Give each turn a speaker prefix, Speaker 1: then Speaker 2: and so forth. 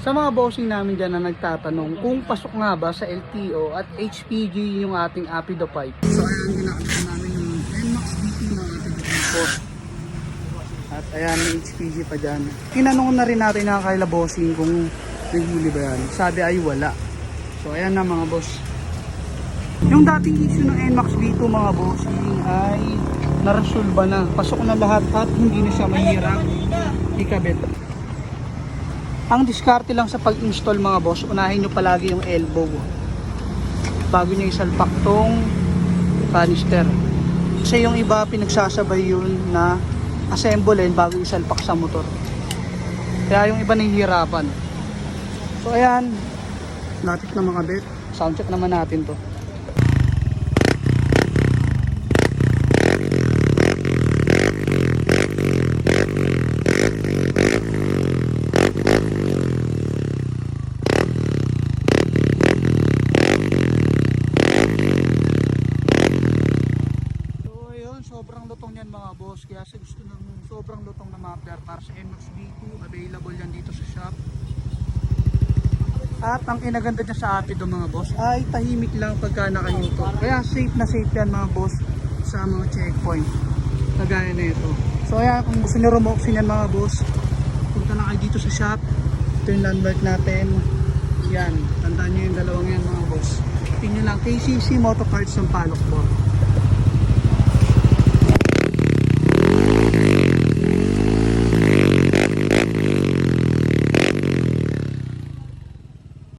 Speaker 1: Sa mga bossing namin dyan na nagtatanong kung pasok nga ba sa LTO at HPG yung ating Apido pipe. So ayan, ginakita namin yung NMAX DT ng ating po. At ayan, may HPG pa dyan. Tinanong na rin natin na kaila bossing kung naghuli ba yan. Sabi ay wala. So ayan na mga boss. Yung dating issue ng NMAX V2 mga bossing ay na-resolve na. Pasok na lahat at hindi na siya mahirap ikabit. Ang diskarte lang sa pag-install mga boss, unahin nyo palagi yung elbow bago nyo isalpak tong canister. Kasi yung iba pinagsasabay yun na assemblein bago isalpak sa motor. Kaya yung iba nahihirapan. So ayan, lapit na makabit. Sound check naman natin to. Sobrang lutong yan mga boss, kaya sa gusto ng sobrang lutong na muffler para sa NMAX V2, available yan dito sa shop. At ang inaganda niya sa Apido mga boss ay tahimik lang pagka nakaluto, kaya safe na safe yan mga boss sa mga checkpoint kagaya na ito. So ayan, kung gusto nyo rumoxin yan mga boss, punta na kayo dito sa shop. Ito yung landmark natin, yan, tandaan nyo yung dalawang yan mga boss. Tingnan lang, KCC Motor Parts ng Palokbo.